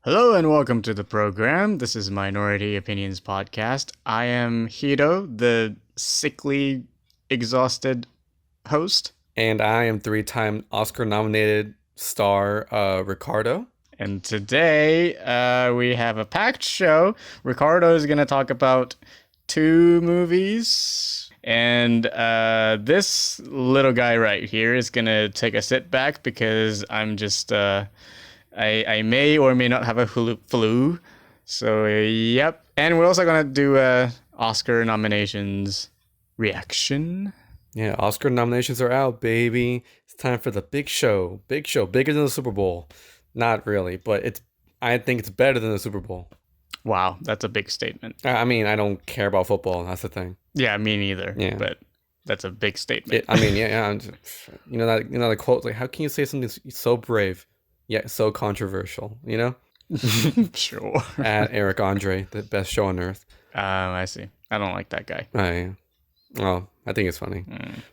Hello and welcome to the program. This is Minority Opinions Podcast. I am Hiro, the sickly, exhausted host. And I am three-time Oscar-nominated star Ricardo. And today we have a packed show. Ricardo is going to talk about two movies. And this little guy right here is going to take a sit back because I'm just... I may or may not have a flu. So, yep. And we're also going to do a Oscar nominations reaction. Yeah, Oscar nominations are out, baby. It's time for the big show. Big show. Bigger than the Super Bowl. Not really, but I think it's better than the Super Bowl. Wow, that's a big statement. I mean, I don't care about football. That's the thing. Yeah, me neither. Yeah. But that's a big statement. You know the quote, like, how can you say something so brave, yet so controversial, you know? Sure. At Eric Andre, the best show on earth. I see. I don't like that guy. I think it's funny.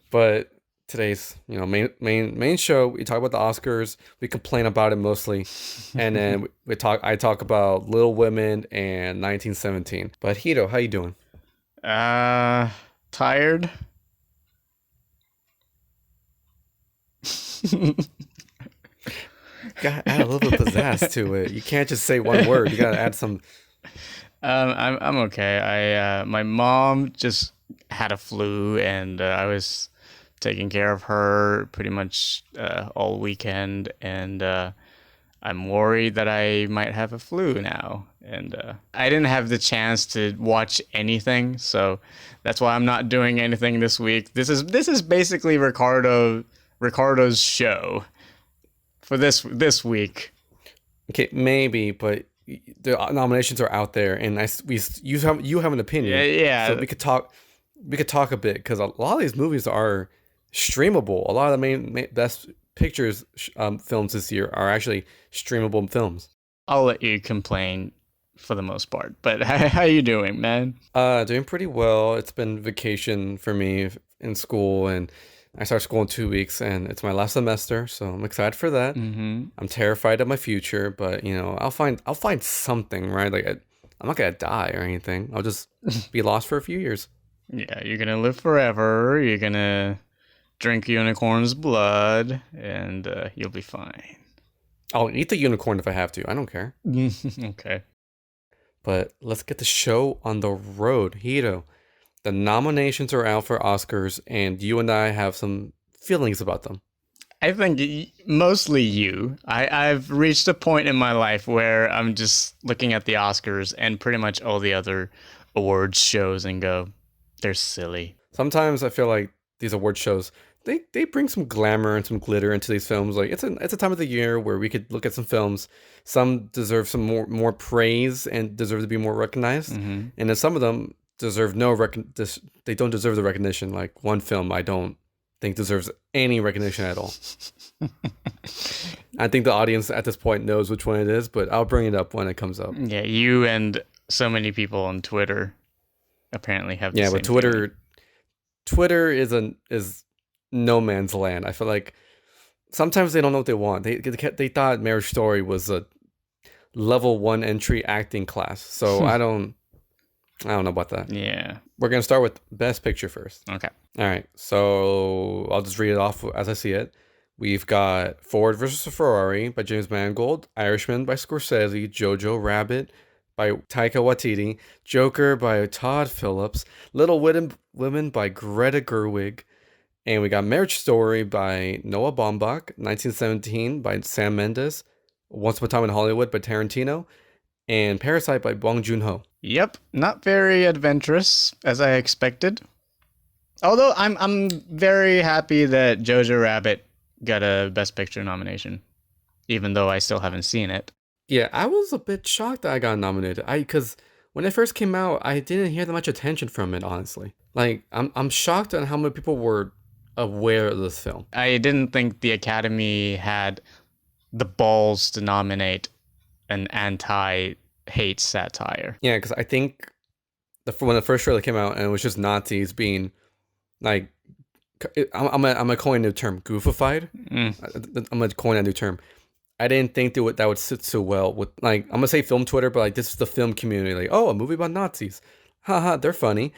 But today's, main show, we talk about the Oscars. We complain about it mostly. And then I talk about Little Women and 1917. But Hiro, how you doing? Tired. Gotta add a little bit of pizzazz to it. You can't just say one word. You gotta add some. I'm okay. My mom just had a flu, and I was taking care of her pretty much all weekend, and I'm worried that I might have a flu now. And I didn't have the chance to watch anything, so that's why I'm not doing anything this week. This is basically Ricardo's show for this week. Okay, maybe, but the nominations are out there, and you have an opinion. Yeah. So we could talk a bit, because a lot of these movies are streamable. A lot of the main best pictures films this year are actually streamable films. I'll let you complain for the most part, but how you doing, man? Doing pretty well. It's been vacation for me in school, and I start school in 2 weeks, and it's my last semester, so I'm excited for that. Mm-hmm. I'm terrified of my future, but I'll find something, right? Like I'm not gonna die or anything. I'll just be lost for a few years. Yeah, you're gonna live forever. You're gonna drink unicorn's blood, and you'll be fine. I'll eat the unicorn if I have to. I don't care. Okay. But let's get the show on the road. Hiro, the nominations are out for Oscars, and you and I have some feelings about them. I think mostly you. I've reached a point in my life where I'm just looking at the Oscars and pretty much all the other awards shows and go, they're silly. Sometimes I feel like these award shows, they bring some glamour and some glitter into these films. Like it's a time of the year where we could look at some films. Some deserve some more praise and deserve to be more recognized, Mm-hmm. and then some of them deserve they don't deserve the recognition. Like one film I don't think deserves any recognition at all. I think the audience at this point knows which one it is, but I'll bring it up when it comes up. Yeah, you and so many people on Twitter apparently have the same but feeling. Twitter is no man's land. I feel like sometimes they don't know what they want. They thought Marriage Story was a level 1 entry acting class. So I don't know about that. Yeah. We're gonna start with Best Picture first. Okay. All right. So I'll just read it off as I see it. We've got Ford versus Ferrari by James Mangold, Irishman by Scorsese, Jojo Rabbit by Taika Waititi, Joker by Todd Phillips, Little Women by Greta Gerwig, and we got Marriage Story by Noah Baumbach, 1917 by Sam Mendes, Once Upon a Time in Hollywood by Tarantino, and Parasite by Bong Joon-ho. Yep, not very adventurous as I expected. Although I'm very happy that Jojo Rabbit got a Best Picture nomination, even though I still haven't seen it. Yeah, I was a bit shocked that I got nominated. Because when it first came out, I didn't hear that much attention from it, honestly. Like, I'm shocked at how many people were aware of this film. I didn't think the Academy had the balls to nominate an anti-hate satire. Yeah, because I think when the first trailer came out and it was just Nazis being like, I'm gonna coin a new term, goofified. I'm gonna coin a new term. I didn't think that would sit so well with, like, I'm gonna say film Twitter, but like this is the film community. Like, oh, a movie about Nazis. Haha, they're funny.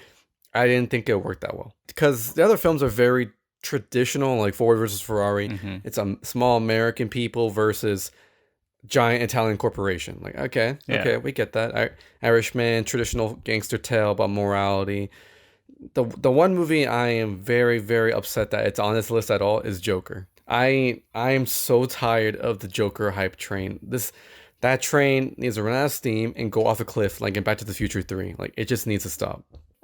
I didn't think it worked that well. Because the other films are very traditional, like Ford versus Ferrari. Hmm. It's a small American people versus giant Italian corporation. Like, okay, Yeah. okay, we get that. Irishman, traditional gangster tale about morality. The one movie I am very, very upset that it's on this list at all is Joker. I am so tired of the Joker hype train. That train needs to run out of steam and go off a cliff like in Back to the Future 3. Like, it just needs to stop.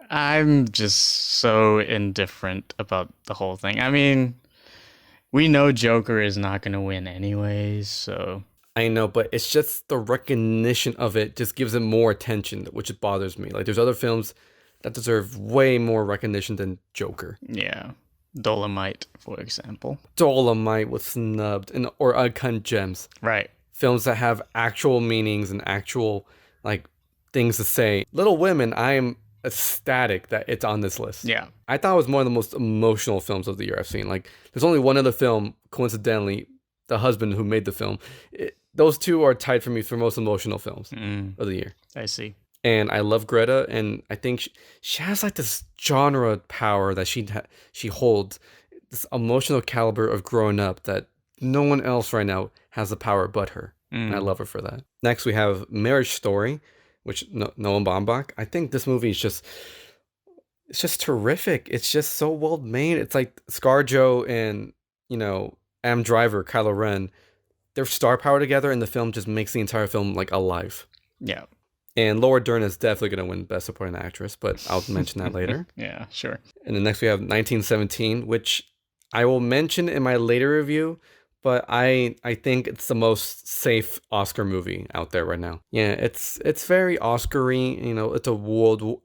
I'm just so indifferent about the whole thing. I mean, we know Joker is not going to win anyways, so I know, but it's just the recognition of it just gives it more attention, which bothers me. Like, there's other films that deserve way more recognition than Joker. yeah. Dolomite, for example. Dolomite was snubbed, or Uncut Gems. Right. Films that have actual meanings and actual, like, things to say. Little Women, I am ecstatic that it's on this list. Yeah. I thought it was one of the most emotional films of the year I've seen. Like, there's only one other film, coincidentally, the husband who made the film. Those two are tied for me for most emotional films of the year. I see. And I love Greta, and I think she has like this genre power that she holds, this emotional caliber of growing up that no one else right now has the power but her. And I love her for that. Next, we have Marriage Story, which Noah Baumbach. I think this movie is it's just terrific. It's just so well made. It's like ScarJo and Am Driver, Kylo Ren. Their star power together in the film just makes the entire film like alive. Yeah. And Laura Dern is definitely going to win Best Supporting Actress, but I'll mention that later. Yeah, sure. And then next we have 1917, which I will mention in my later review, but I think it's the most safe Oscar movie out there right now. Yeah, it's very Oscar-y. It's a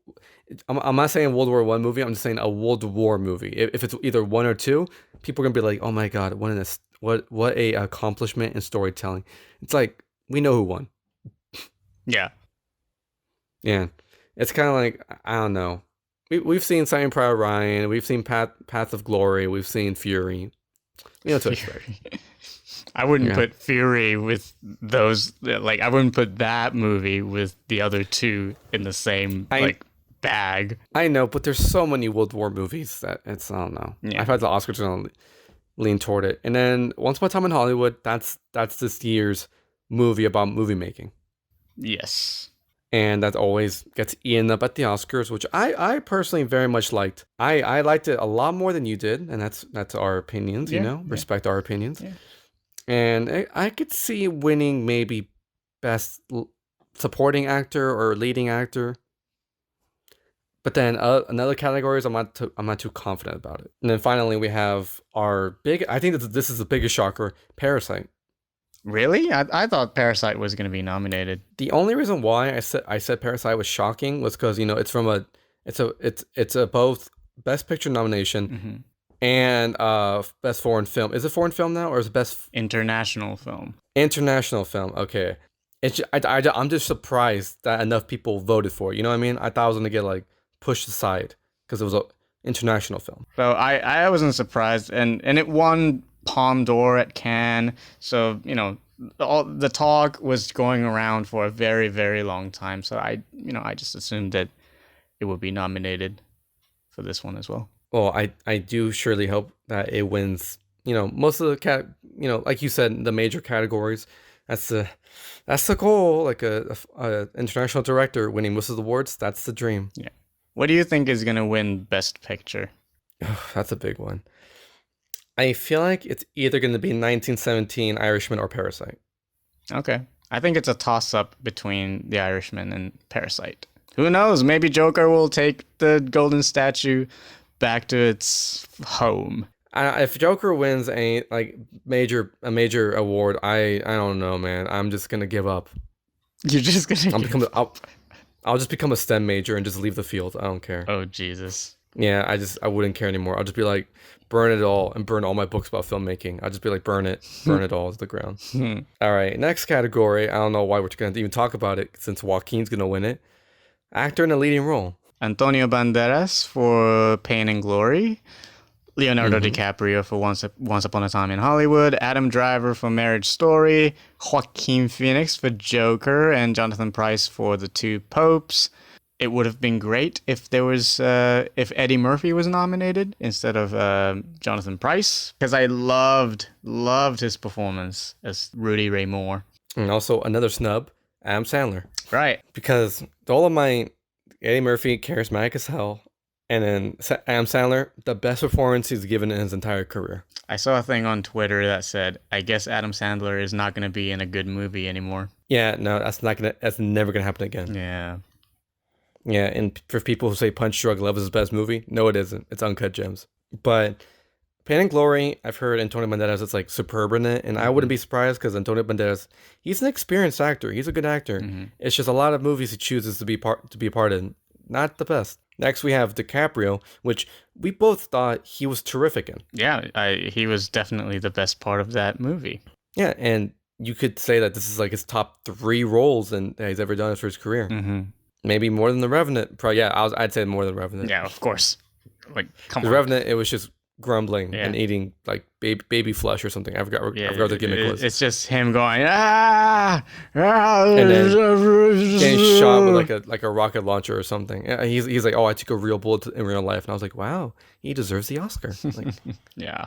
I'm not saying World War One movie. I'm just saying a World War movie. If it's either one or two, people are gonna be like, "Oh my God, what a accomplishment in storytelling." It's like, we know who won. Yeah. Yeah, it's kind of like, I don't know. We've seen Saving Private Ryan, we've seen Path of Glory, we've seen Fury. You know what to expect. I wouldn't put Fury with those. Like, I wouldn't put that movie with the other two in the same bag. I know, but there's so many World War movies that I don't know. Yeah. I feel like the Oscars are gonna lean toward it. And then Once Upon a Time in Hollywood, that's this year's movie about movie making. Yes. And that always gets eaten up at the Oscars, which I personally very much liked. I liked it a lot more than you did, and that's our opinions, respect our opinions. Yeah. And I could see winning maybe Best Supporting Actor or Leading Actor. But then another categories, I'm not too confident about it. And then finally we have our I think this is the biggest shocker, Parasite. Really? I thought Parasite was going to be nominated. The only reason why I said Parasite was shocking was because it's a both Best Picture nomination and Best Foreign Film. Is it foreign film now, or is it Best International Film? International Film? Okay, I'm just surprised that enough people voted for it. You know what I mean? I thought I was gonna get like pushed aside because it was an international film. So I wasn't surprised, and it won Palme d'Or at Cannes. So, all the talk was going around for a very, very long time. So I just assumed that it would be nominated for this one as well. Well, I do surely hope that it wins, most of the like you said, the major categories. That's the goal. Like a international director winning most of the awards, that's the dream. Yeah. What do you think is going to win Best Picture? That's a big one. I feel like it's either going to be 1917, Irishman, or Parasite. Okay. I think it's a toss-up between The Irishman and Parasite. Who knows? Maybe Joker will take the golden statue back to its home. If Joker wins a major award, I don't know, man. I'm just gonna give up. You're just gonna. I'll just become a STEM major and just leave the field. I don't care. Oh Jesus. Yeah, I wouldn't care anymore. I'll just be like, burn it all and burn all my books about filmmaking. I'll just be like, burn it all to the ground. All right, next category. I don't know why we're going to even talk about it since Joaquin's going to win it. Actor in a leading role. Antonio Banderas for Pain and Glory. Leonardo Mm-hmm. DiCaprio for Once Upon a Time in Hollywood, Adam Driver for Marriage Story, Joaquin Phoenix for Joker, and Jonathan Pryce for The Two Popes. It would have been great if if Eddie Murphy was nominated instead of Jonathan Pryce, because I loved his performance as Rudy Ray Moore. And also another snub, Adam Sandler. Right. Because Dolomite, Eddie Murphy, charismatic as hell. And then Adam Sandler, the best performance he's given in his entire career. I saw a thing on Twitter that said, I guess Adam Sandler is not going to be in a good movie anymore. Yeah, no, that's never gonna happen again. Yeah. Yeah, and for people who say Punch Drunk Love is his best movie, no, it isn't. It's Uncut Gems. But Pain and Glory, I've heard Antonio Banderas is like superb in it, and I wouldn't be surprised because Antonio Banderas, he's an experienced actor. He's a good actor. It's just a lot of movies he chooses to be a part in, not the best. Next, we have DiCaprio, which we both thought he was terrific in. Yeah, he was definitely the best part of that movie. Yeah, and you could say that this is like his top 3 roles that he's ever done for his career. Maybe more than The Revenant. Probably, yeah, I'd say more than The Revenant. Yeah, of course. Like, come on. The Revenant, it was just grumbling and eating like baby flesh or something. I forgot what the gimmick was. It's just him going and then getting shot with like a rocket launcher or something. Yeah, he's like, oh, I took a real bullet in real life, and I was like, wow, he deserves the Oscar. Like, yeah.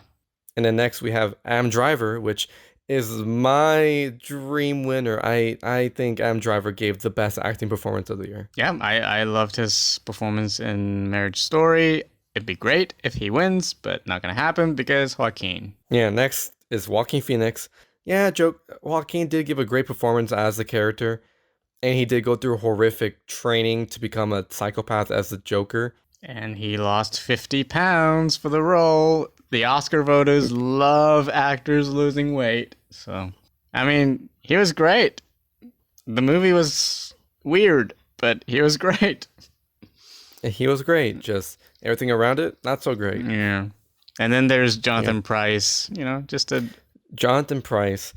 And then next we have Adam Driver, which is my dream winner. I think Adam Driver gave the best acting performance of the year. Yeah, I loved his performance in Marriage Story. It'd be great if he wins, but not gonna happen because Joaquin. Yeah, next is Joaquin Phoenix. Yeah, Joaquin did give a great performance as the character, and he did go through horrific training to become a psychopath as the Joker. And he lost 50 pounds for the role. The Oscar voters love actors losing weight. So, I mean, he was great. The movie was weird, but he was great. He was great. Just everything around it, not so great. Yeah. And then there's Jonathan Pryce, Jonathan Pryce,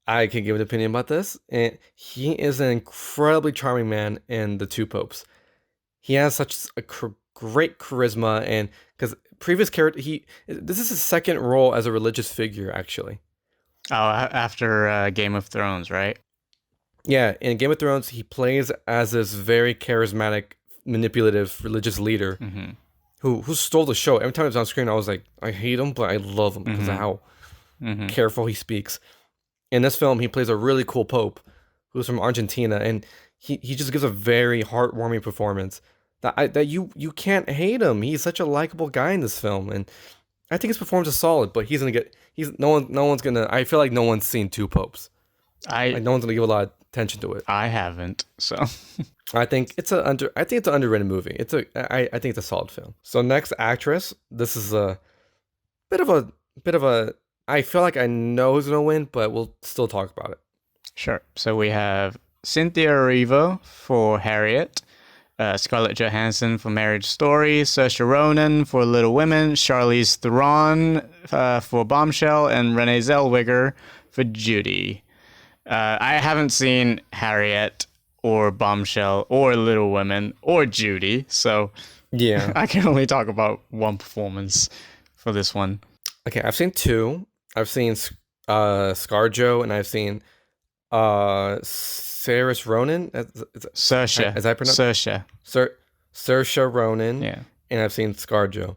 I can give an opinion about this. And he is an incredibly charming man in The Two Popes. He has such a great charisma, and because previous character, this is his second role as a religious figure, actually. Oh, after Game of Thrones, right? Yeah, in Game of Thrones, he plays as this very charismatic, manipulative religious leader who stole the show. Every time he was on screen, I was like, I hate him, but I love him because of how careful he speaks. In this film, he plays a really cool pope who's from Argentina, and he just gives a very heartwarming performance. That you can't hate him. He's such a likable guy in this film, and I think his performance is solid. But no one's gonna. I feel like no one's seen Two Popes. No one's gonna give a lot of attention to it. I haven't, so I think it's an underrated movie. I think it's a solid film. So next actress, this is a bit of a. I feel like I know who's gonna win, but we'll still talk about it. Sure. So we have Cynthia Erivo for Harriet. Scarlett Johansson for Marriage Story, Saoirse Ronan for Little Women, Charlize Theron for Bombshell, and Renee Zellweger for Judy. I haven't seen Harriet or Bombshell or Little Women or Judy, so yeah, I can only talk about one performance for this one. Okay, I've seen 2. I've seen ScarJo, and I've seen Saoirse Ronan. Saoirse. As I pronounce Saoirse Ronan. Yeah. And I've seen ScarJo.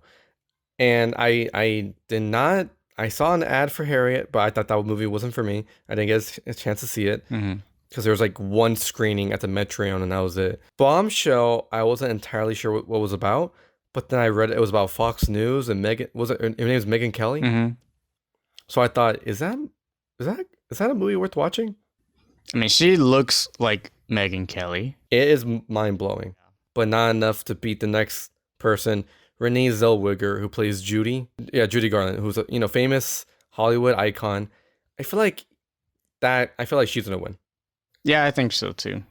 And I did not. I saw an ad for Harriet, but I thought that movie wasn't for me. I didn't get a chance to see it because there was like one screening at the Metreon, and that was it. Bombshell, I wasn't entirely sure what it was about, but then I read it was about Fox News and Megan. Her name was Megyn Kelly. So I thought, is that a movie worth watching? I mean, she looks like Megyn Kelly. It is mind-blowing, but not enough to beat the next person, Renee Zellweger, who plays Judy. Yeah, Judy Garland, who's a famous Hollywood icon. I feel like she's gonna win. Yeah, I think so too.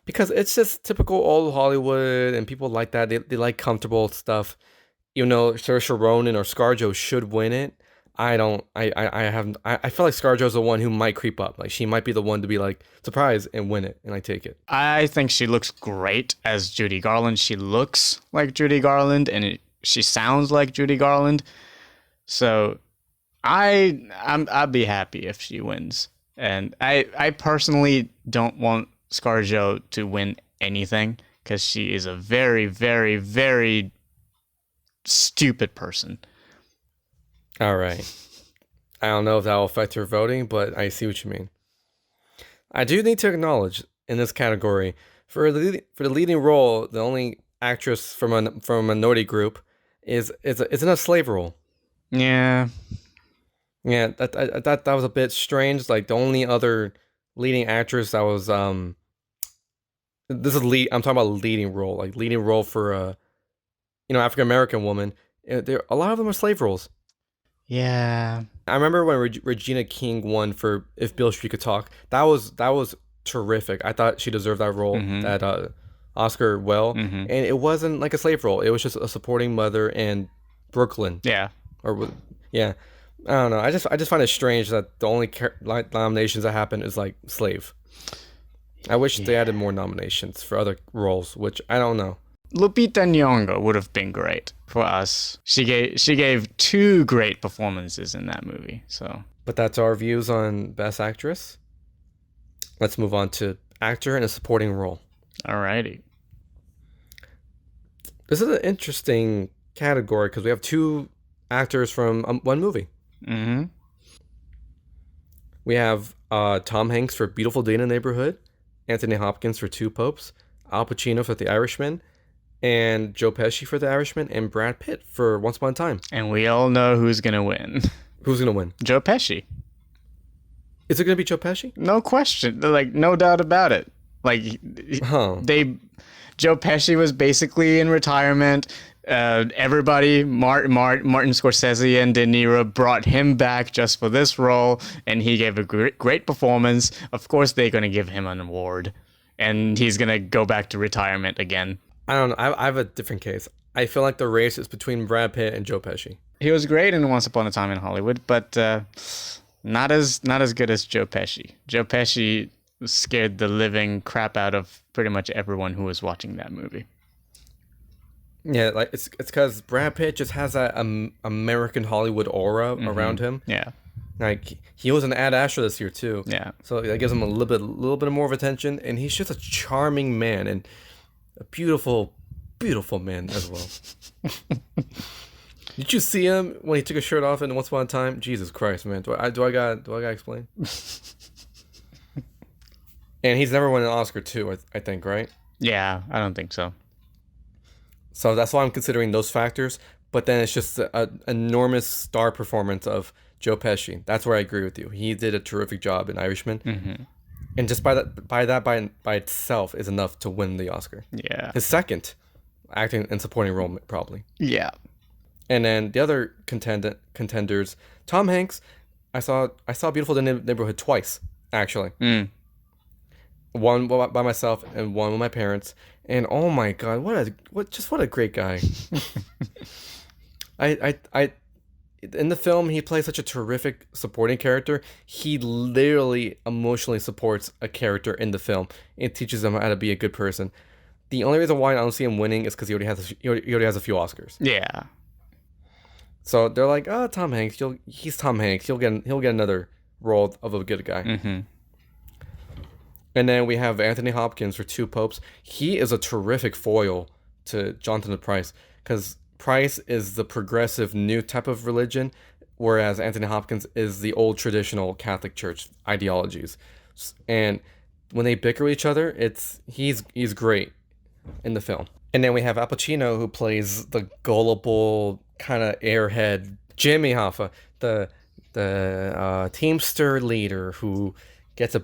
Because it's just typical old Hollywood, and people like that. They like comfortable stuff. Saoirse Ronan or ScarJo should win it. I don't. I feel like ScarJo's the one who might creep up. Like she might be the one to be like surprise and win it, and I take it. I think she looks great as Judy Garland. She looks like Judy Garland, and she sounds like Judy Garland. So I'd be happy if she wins. And I personally don't want ScarJo to win anything because she is a very, very, very stupid person. All right. I don't know if that will affect her voting, but I see what you mean. I do need to acknowledge in this category for the leading role, the only actress from a minority group is in a slave role. Yeah. Yeah, I thought that was a bit strange. Like the only other leading actress that was this is lead. I'm talking about leading role, like leading role for a African American woman. There a lot of them are slave roles. Yeah. I remember when Regina King won for If Beale Street Could Talk. That was terrific. I thought she deserved that role, that Oscar well, and it wasn't like a slave role. It was just a supporting mother in Brooklyn. Yeah. Yeah. I don't know. I just find it strange that the only nominations that happen is like slave. I wish they added more nominations for other roles, which I don't know. Lupita Nyong'o would have been great for us. She gave 2 great performances in that movie. So, but that's our views on Best Actress. Let's move on to actor in a supporting role. Alrighty. This is an interesting category because we have 2 actors from one movie. Mm-hmm. We have Tom Hanks for Beautiful Day in the Neighborhood, Anthony Hopkins for Two Popes, Al Pacino for The Irishman, and Joe Pesci for The Irishman, and Brad Pitt for Once Upon a Time. And we all know who's gonna win. Who's gonna win? Joe Pesci. Is it gonna be Joe Pesci? No question. Like, no doubt about it. Like, Joe Pesci was basically in retirement. Everybody, Martin Scorsese and De Niro brought him back just for this role, and he gave a great performance. Of course, they're going to give him an award, and he's going to go back to retirement again. I don't know. I have a different case. I feel like the race is between Brad Pitt and Joe Pesci. He was great in Once Upon a Time in Hollywood, but not as good as Joe Pesci. Joe Pesci scared the living crap out of pretty much everyone who was watching that movie. Yeah, like it's because Brad Pitt just has that American Hollywood aura around him. Yeah, like he was an Ad Astra this year too. Yeah, so that gives him a little bit more of attention, and he's just a charming man and a beautiful man as well. Did you see him when he took his shirt off in Once Upon a Time? Jesus Christ, man! Do I gotta explain? And he's never won an Oscar too. I think, right? Yeah, I don't think so. So that's why I'm considering those factors. But then it's just an enormous star performance of Joe Pesci. That's where I agree with you. He did a terrific job in Irishman. And just by itself is enough to win the Oscar. Yeah. His second acting and supporting role, probably. Yeah. And then the other contenders, Tom Hanks. I saw Beautiful Day in the Neighborhood twice, actually. One by myself and one with my parents. And oh my god, what a great guy. I in the film he plays such a terrific supporting character. He literally emotionally supports a character in the film. It teaches him how to be a good person. The only reason why I don't see him winning is because he already has a few Oscars. Yeah. So they're like, oh, Tom Hanks. He's Tom Hanks. He'll get another role of a good guy. And then we have Anthony Hopkins for Two Popes. He is a terrific foil to Jonathan Pryce because Pryce is the progressive new type of religion, whereas Anthony Hopkins is the old traditional Catholic Church ideologies. And when they bicker each other, he's great in the film. And then we have Al Pacino, who plays the gullible kind of airhead Jimmy Hoffa, the Teamster leader who gets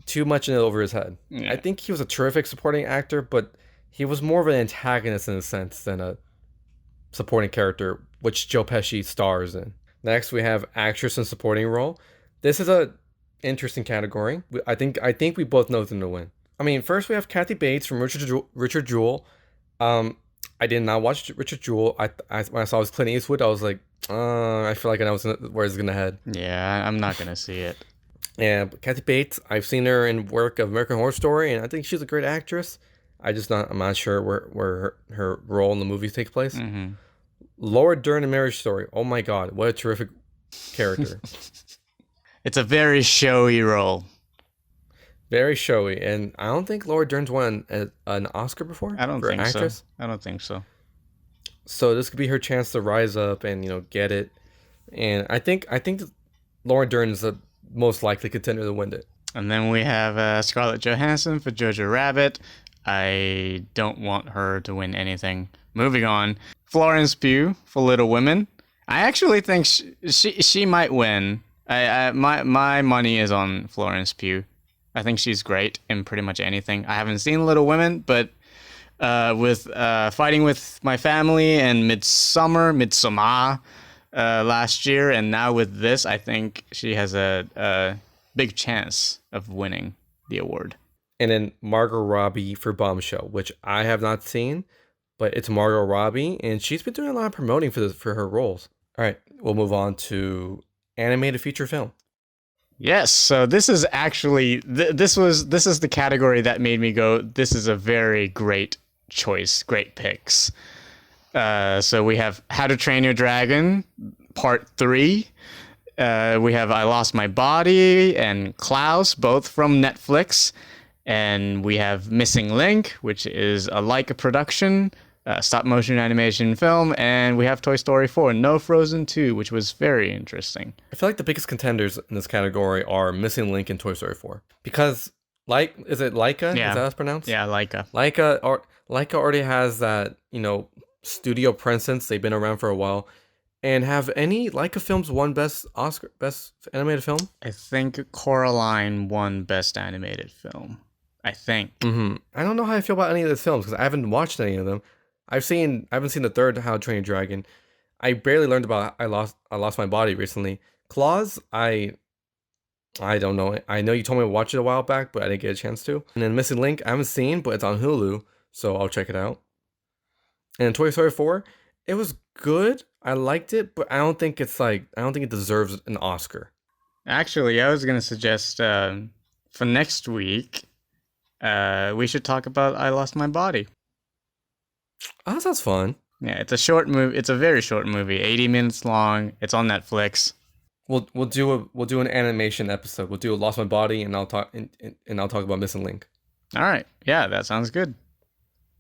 too much in it over his head. Yeah. I think he was a terrific supporting actor, but he was more of an antagonist in a sense than a supporting character, which Joe Pesci stars in. Next, we have actress in supporting role. This is a interesting category. I think we both know them to win. I mean, first we have Kathy Bates from Richard Jewell. I did not watch Richard Jewell. When I saw it was Clint Eastwood, I was like, I feel like I know where it's gonna head. Yeah, I'm not gonna see it. Yeah, but Kathy Bates, I've seen her in work of American Horror Story, and I think she's a great actress. I'm not sure where her role in the movie takes place. Laura Dern in Marriage Story. Oh my god, what a terrific character. It's a very showy role. Very showy, and I don't think Laura Dern's won an Oscar before I don't for think so. actress. I don't think so. So this could be her chance to rise up and get it. And I think that Laura Dern is the most likely contender to win it. And then we have Scarlett Johansson for Jojo Rabbit. I don't want her to win anything. Moving on, Florence Pugh for Little Women. I actually think she might win. My money is on Florence Pugh. I think she's great in pretty much anything. I haven't seen Little Women, but with Fighting with My Family and Midsommar last year, and now with this, I think she has a big chance of winning the award. And then Margot Robbie for Bombshell, which I have not seen, but it's Margot Robbie, and she's been doing a lot of promoting for her roles. All right, we'll move on to animated feature film. Yes, so this is actually this is the category that made me go, this is a very great choice, great picks. So we have How to Train Your Dragon Part 3. We have I Lost My Body and Klaus, both from Netflix. And we have Missing Link, which is a Leica production, stop motion animation film. And we have Toy Story 4, No Frozen 2, which was very interesting. I feel like the biggest contenders in this category are Missing Link and Toy Story 4. Because, is it Leica? Yeah. Is that how it's pronounced? Yeah, Leica. Leica already has that, studio presence. They've been around for a while. And have any Leica films won best animated film? I think Coraline won Best Animated Film. I think. I don't know how I feel about any of these films because I haven't watched any of them. I haven't seen the third How to Train Your Dragon. I barely learned about I Lost My Body recently. Claws, I don't know. I know you told me to watch it a while back, but I didn't get a chance to. And then Missing Link, I haven't seen, but it's on Hulu, so I'll check it out. And Toy Story 4, it was good. I liked it, but I don't think it deserves an Oscar. Actually, I was gonna suggest for next week, we should talk about I Lost My Body. Oh, that sounds fun. Yeah, it's a short movie. It's a very short movie, 80 minutes long. It's on Netflix. We'll do an animation episode. We'll do Lost My Body, and I'll talk about Missing Link. All right. Yeah, that sounds good.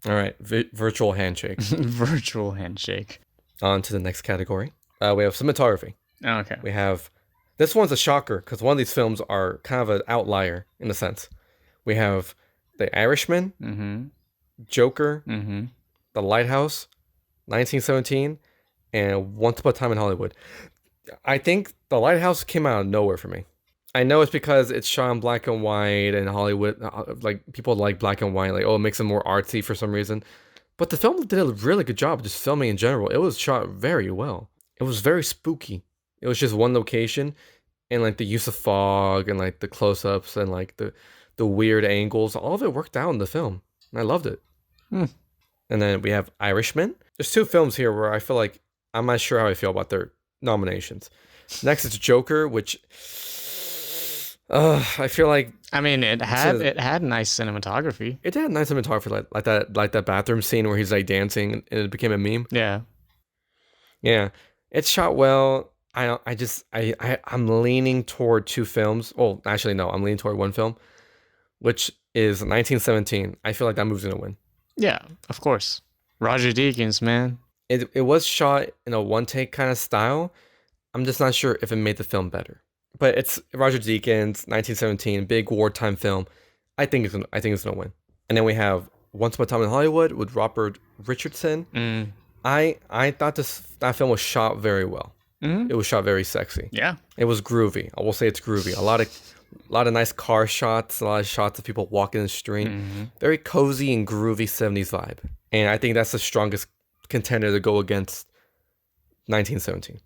All right, virtual handshake. Virtual handshake. On to the next category. We have cinematography. Okay. We have this one's a shocker because one of these films are kind of an outlier in a sense. We have The Irishman, Joker, The Lighthouse, 1917, and Once Upon a Time in Hollywood. I think The Lighthouse came out of nowhere for me. I know it's because it's shot in black and white, and Hollywood, like people like black and white, like it makes it more artsy for some reason. But the film did a really good job just filming in general. It was shot very well. It was very spooky. It was just one location, and like the use of fog and like the close-ups and like the weird angles, all of it worked out in the film, and I loved it. And then we have Irishman. There's two films here where I feel like I'm not sure how I feel about their nominations. Next is Joker, which I feel like it had nice cinematography. it had nice cinematography, like that bathroom scene where he's like dancing and it became a meme. Yeah. Yeah, it's shot well. I'm leaning toward two films. Oh, actually no, I'm leaning toward one film, which is 1917. I feel like that movie's gonna win. Yeah, of course. Roger Deakins, man. It was shot in a one take kind of style. I'm just not sure if it made the film better. But it's Roger Deakins, 1917, big wartime film. I think it's gonna win. And then we have Once Upon a Time in Hollywood with Robert Richardson. I thought that film was shot very well. It was shot very sexy. Yeah. It was groovy. I will say it's groovy. A lot of nice car shots, a lot of shots of people walking the street. Very cozy and groovy 70s vibe. And I think that's the strongest contender to go against 1917.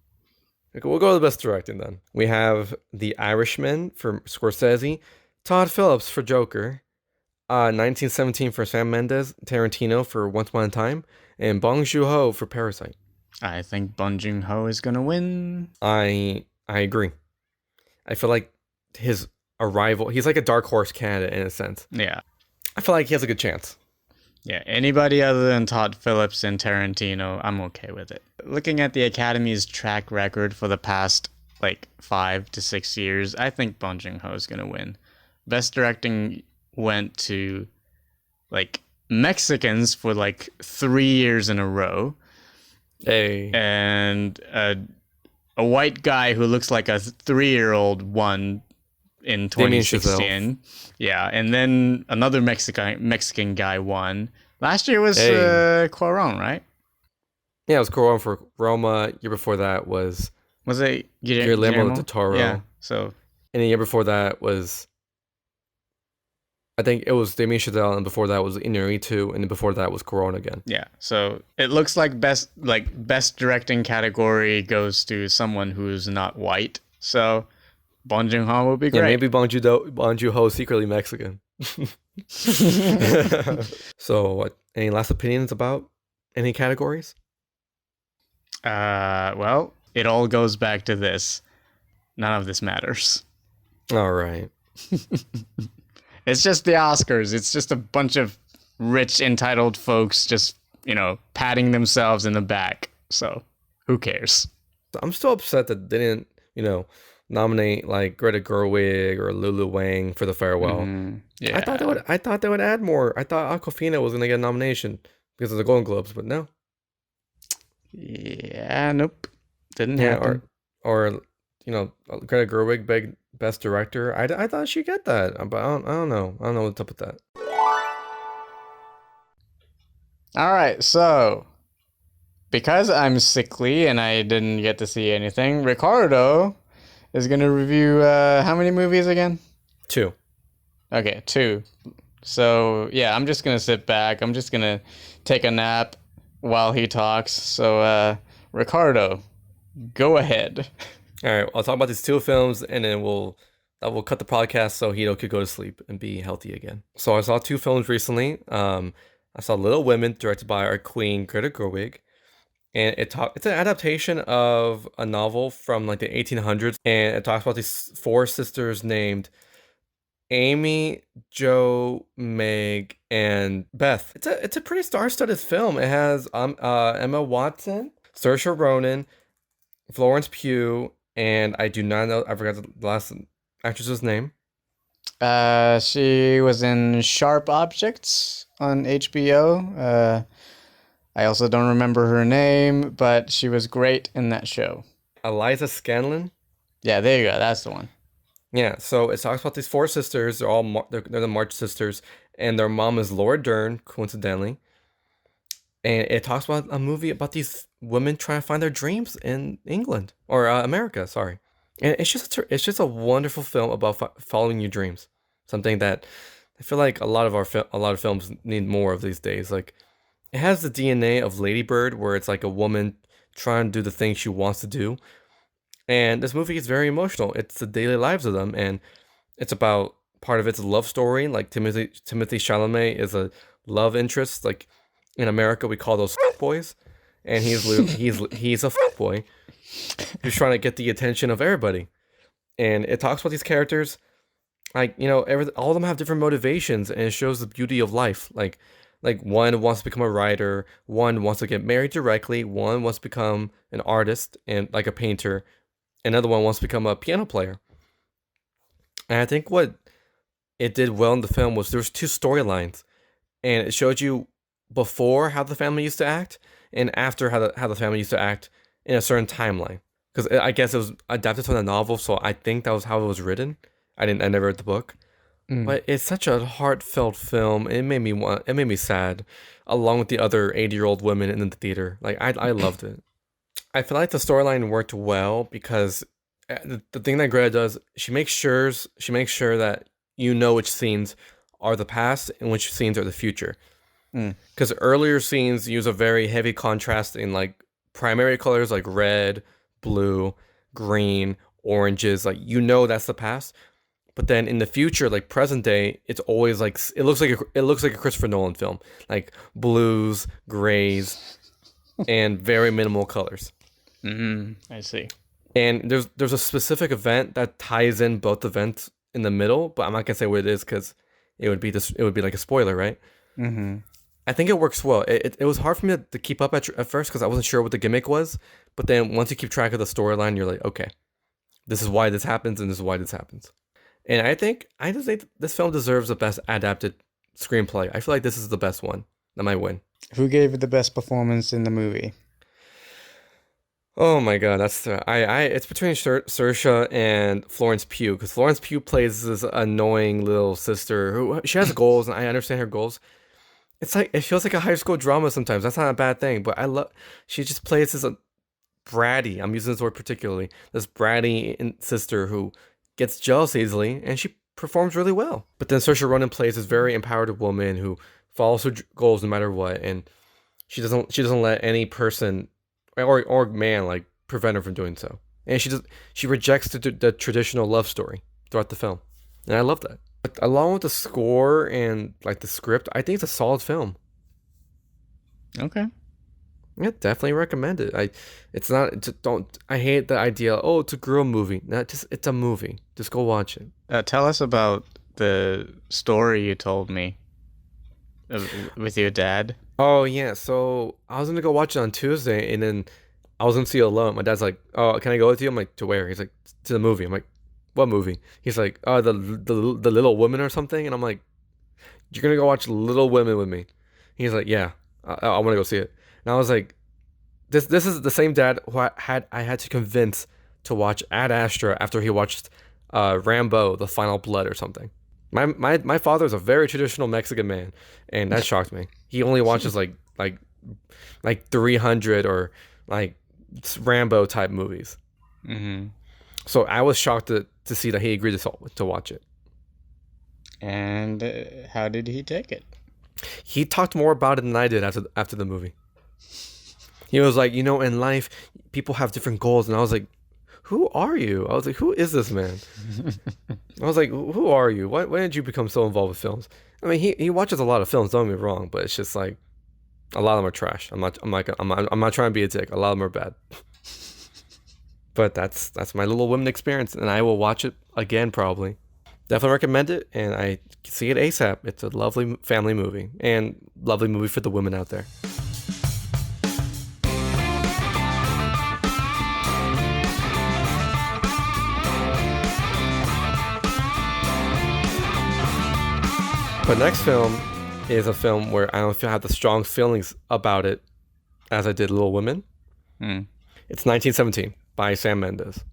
Okay, we'll go to the best directing then. We have The Irishman for Scorsese, Todd Phillips for Joker, 1917 for Sam Mendes, Tarantino for Once Upon a Time, and Bong Joon-ho for Parasite. I think Bong Joon-ho is gonna win. I agree. I feel like his arrival, he's like a dark horse candidate in a sense. Yeah. I feel like he has a good chance. Yeah, anybody other than Todd Phillips and Tarantino, I'm okay with it. Looking at the Academy's track record for the past like 5 to 6 years, I think Bong Joon-ho is gonna win. Best directing went to like Mexicans for like 3 years in a row, Hey, and a white guy who looks like a 3-year-old won in Damien Chazelle. 2016. Yeah, and then another Mexican guy won. Last year was Hey. Cuarón, right? Yeah, it was Corona for Roma. Year before that was Was it Guillermo del Guillermo? Yeah. Toro. So And the year before that was, I think it was Damien Chazelle, and before that was Inarritu, and then before that was Corona again. yeah, so it looks like best directing category goes to someone who's not white. So Bong Joon Ho will be Yeah, great. maybe Bong Joon-ho is secretly Mexican. So, what? Any last opinions about any categories? Well, it all goes back to this. None of this matters. All right. It's just the Oscars. It's just a bunch of rich, entitled folks just, patting themselves in the back. So, who cares? I'm still upset that they didn't, nominate like Greta Gerwig or Lulu Wang for the farewell. Yeah. I thought they would add more. I thought Aquafina was gonna get a nomination because of the Golden Globes, but no. Yeah, nope. Didn't Yeah, happen. or Greta Gerwig, best director. I thought she'd get that, but I don't know. I don't know what's up with that. All right, so because I'm sickly and I didn't get to see anything, Ricardo is going to review how many movies again? 2. Okay, two. So, yeah, I'm just going to sit back. I'm just going to take a nap while he talks. So, Ricardo, go ahead. All right, I'll talk about these 2 films, and then we'll cut the podcast so Hito could go to sleep and be healthy again. So I saw 2 films recently. I saw Little Women, directed by our queen Greta Gerwig, and it's an adaptation of a novel from like the 1800s, and it talks about these 4 sisters named Amy, Jo, Meg, and Beth. It's a pretty star-studded film. It has Emma Watson, Saoirse Ronan, Florence Pugh, and I do not know. I forgot the last actress's name. She was in Sharp Objects on HBO. I also don't remember her name, but she was great in that show. Eliza Scanlon. Yeah, there you go. That's the one. Yeah, so it talks about these 4 sisters. They're the March sisters, and their mom is Laura Dern, coincidentally. And it talks about a movie about these women trying to find their dreams in England or America. Sorry, and it's just a wonderful film about following your dreams. Something that I feel like a lot of films need more of these days. Like it has the DNA of Lady Bird, where it's like a woman trying to do the thing she wants to do. And this movie is very emotional. It's the daily lives of them, and it's about part of it's a love story. Like Timothy Chalamet is a love interest. Like in America, we call those boys, and he's a boy who's trying to get the attention of everybody. And it talks about these characters, like all of them have different motivations, and it shows the beauty of life. Like one wants to become a writer, one wants to get married directly, one wants to become an artist and like a painter, another one wants to become a piano player. And I think what it did well in the film was there was 2 storylines, and it showed you before how the family used to act and after how the family used to act in a certain timeline. Because I guess it was adapted from the novel, so I think that was how it was written. I never read the book, Mm. but it's such a heartfelt film. It made me sad, along with the other 80-year-old women in the theater. Like I loved it. I feel like the storyline worked well because the thing that Greta does, she makes sure that which scenes are the past and which scenes are the future. Mm. Because earlier scenes use a very heavy contrast in like primary colors like red, blue, green, oranges. Like that's the past. But then in the future, like present day, it's always like it looks like a Christopher Nolan film, like blues, grays, and very minimal colors. I see. And there's a specific event that ties in both events in the middle, but I'm not gonna say what it is because it would be like a spoiler, right? Mm-hmm. I think it works well. It was hard for me to keep up at first because I wasn't sure what the gimmick was. But then once you keep track of the storyline, you're like, okay, this is why this happens, and this is why this happens. And I just think this film deserves the best adapted screenplay. I feel like this is the best one that might win. Who gave it the best performance in the movie? Oh my god, that's it's between Saoirse and Florence Pugh because Florence Pugh plays this annoying little sister who she has goals and I understand her goals. It's like it feels like a high school drama sometimes. That's not a bad thing, but I love she just plays this bratty. I'm using this word particularly. This bratty sister who gets jealous easily and she performs really well. But then Saoirse Ronan plays this very empowered woman who follows her goals no matter what, and she doesn't let any person or man like prevent her from doing so. And she rejects the traditional love story throughout the film, and I love that. But along with the score and like the script, I think it's a solid film. Okay. Yeah, definitely recommend it. It's not don't I hate the idea. Oh, it's a girl movie. Not just it's a movie. Just go watch it. Tell us about the story you told me with your dad. Oh yeah, so I was gonna go watch it on Tuesday, and then I was gonna see it alone. My dad's like, "Oh, can I go with you?" I'm like, "To where?" He's like, "To the movie." I'm like, "What movie?" He's like, "Oh, the Little Women or something." And I'm like, "You're gonna go watch Little Women with me?" He's like, "Yeah, I want to go see it." And I was like, "This is the same dad who I had to convince to watch Ad Astra after he watched Rambo: The Final Blood or something." My father's a very traditional Mexican man, and that shocked me. He only watches like 300 or like Rambo type movies. Mm-hmm. So I was shocked to see that he agreed to watch it. And how did he take it? He talked more about it than I did after the movie. He was like, in life, people have different goals, and I was like, who are you? I was like, who is this man? I was like, who are you? When did you become so involved with films? I mean, he watches a lot of films. Don't get me wrong, but it's just like a lot of them are trash. I'm not trying to be a dick. A lot of them are bad. But that's my Little Women experience, and I will watch it again probably. Definitely recommend it, and I see it ASAP. It's a lovely family movie and lovely movie for the women out there. But next film is a film where I don't feel have the strong feelings about it as I did Little Women. Hmm. It's 1917 by Sam Mendes.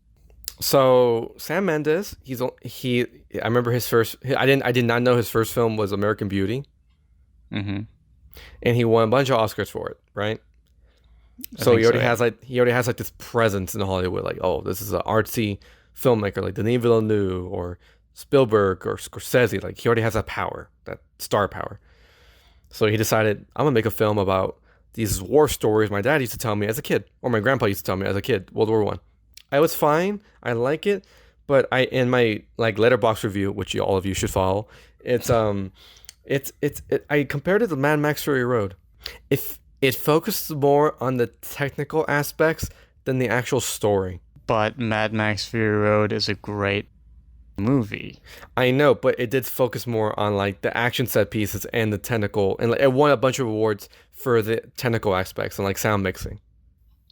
So Sam Mendes, he. I remember his first. I did not know his first film was American Beauty, Mm-hmm. and he won a bunch of Oscars for it, right? I So think so, yeah. he already has like this presence in Hollywood, like oh, this is an artsy filmmaker like Denis Villeneuve or Spielberg or Scorsese. Like he already has that power, that star power. So he decided I'm gonna make a film about these war stories my dad used to tell me as a kid, or my grandpa used to tell me as a kid, World War One. I was fine. I like it, but I in my like letterbox review, which all of you should follow, I compared it to Mad Max Fury Road. If it focused more on the technical aspects than the actual story. But Mad Max Fury Road is a great movie. I know, but it did focus more on like the action set pieces and the technical, and like, it won a bunch of awards for the technical aspects and like sound mixing.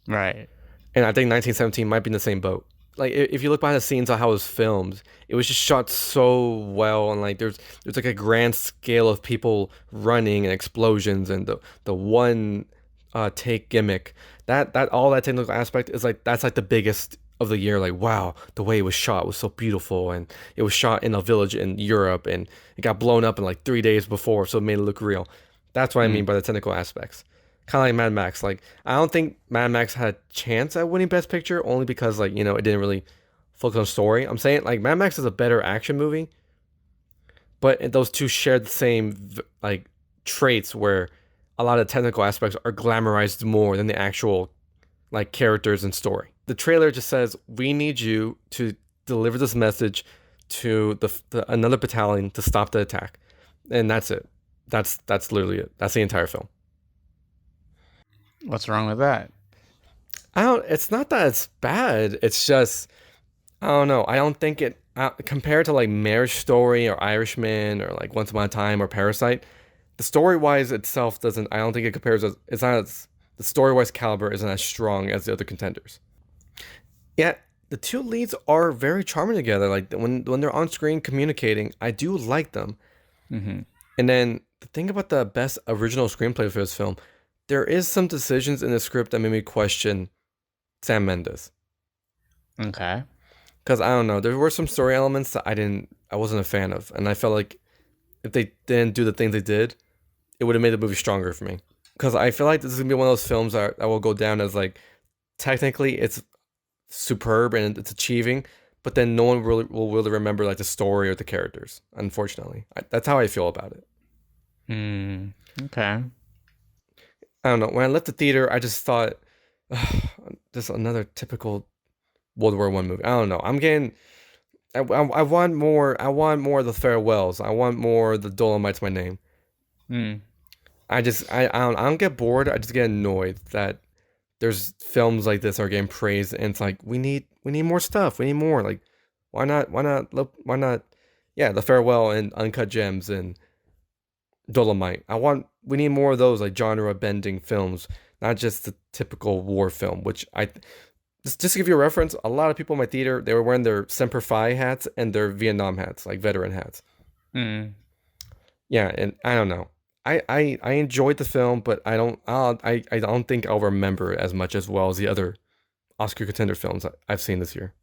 Right. And I think 1917 might be in the same boat. Like if you look behind the scenes on how it was filmed, it was just shot so well, and like there's like a grand scale of people running and explosions and the one take gimmick. That all that technical aspect is like that's like the biggest of the year. Like wow, the way it was shot was so beautiful, and it was shot in a village in Europe, and it got blown up in like 3 days before, so it made it look real. That's what I mean Mm. by the technical aspects. Kind of like Mad Max. Like I don't think Mad Max had a chance at winning Best Picture only because like it didn't really focus on story. I'm saying like Mad Max is a better action movie, but those two share the same like traits where a lot of technical aspects are glamorized more than the actual like characters and story. The trailer just says we need you to deliver this message to another battalion to stop the attack, and that's it. That's literally it. That's the entire film. What's wrong with that? I don't. It's not that it's bad. It's just I don't know. I don't think compared to like Marriage Story or Irishman or like Once Upon a Time or Parasite. The story wise itself doesn't. I don't think it compares. It's not as the story wise caliber isn't as strong as the other contenders. Yeah, the two leads are very charming together. Like when they're on screen communicating, I do like them. Mm-hmm. And then the thing about the best original screenplay for this film, there is some decisions in the script that made me question Sam Mendes. Okay. Because I don't know, there were some story elements that I wasn't a fan of, and I felt like if they didn't do the things they did, it would have made the movie stronger for me. Because I feel like this is gonna be one of those films that will go down as like technically it's superb and it's achieving, but then no one really will really remember like the story or the characters. Unfortunately, that's how I feel about it. Okay. I don't know. When I left the theater, I just thought, just another typical World War One movie. I don't know. I'm getting. I want more. I want more of the farewells. I want more of the Dolomites. My name. Mm. I don't get bored. I just get annoyed that there's films like this are getting praised, and it's like we need more stuff. We need more. Like, why not? Yeah, the farewell and Uncut Gems and Dolomite. We need more of those like genre bending films, not just the typical war film. Which just to give you a reference, a lot of people in my theater they were wearing their Semper Fi hats and their Vietnam hats, like veteran hats. Mm. Yeah, and I don't know. I enjoyed the film, but I don't think I'll remember it as much as well as the other Oscar contender films I've seen this year.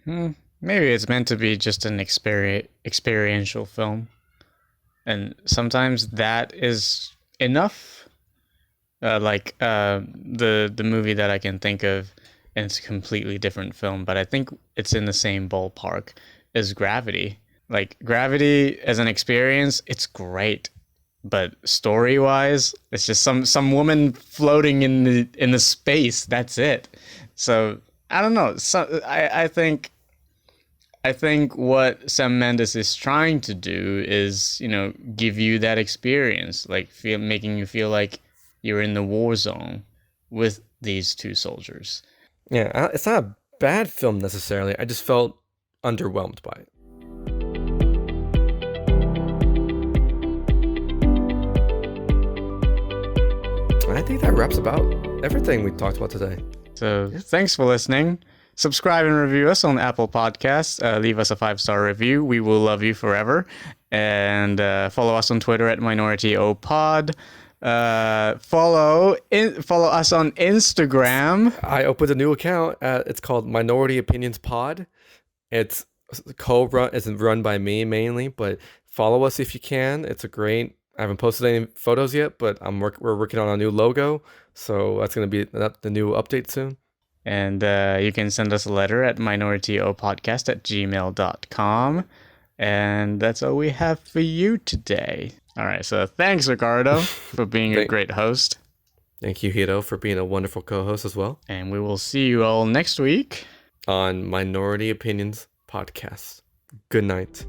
Maybe it's meant to be just an experiential film, and sometimes that is enough. The movie that I can think of, and it's a completely different film, but I think it's in the same ballpark as Gravity. Like Gravity as an experience, it's great, but story wise, it's just some woman floating in the space. That's it. So I don't know. So I think what Sam Mendes is trying to do is, give you that experience, like making you feel like you're in the war zone with these two soldiers. Yeah, it's not a bad film necessarily. I just felt underwhelmed by it. I think that wraps about everything we talked about today. So thanks for listening. Subscribe and review us on Apple Podcasts. Leave us a 5-star review. We will love you forever. And follow us on Twitter at MinorityOPod. Follow us on Instagram. I opened a new account. It's called Minority Opinions Pod. It's co-run. It's run by me mainly, but follow us if you can. It's a great. I haven't posted any photos yet, but we're working on a new logo, so that's going to be the new update soon. And you can send us a letter at minorityopodcast@gmail.com. And that's all we have for you today. All right, so thanks, Ricardo, for being a great host. Thank you, Hiro, for being a wonderful co-host as well. And we will see you all next week on Minority Opinions Podcast. Good night.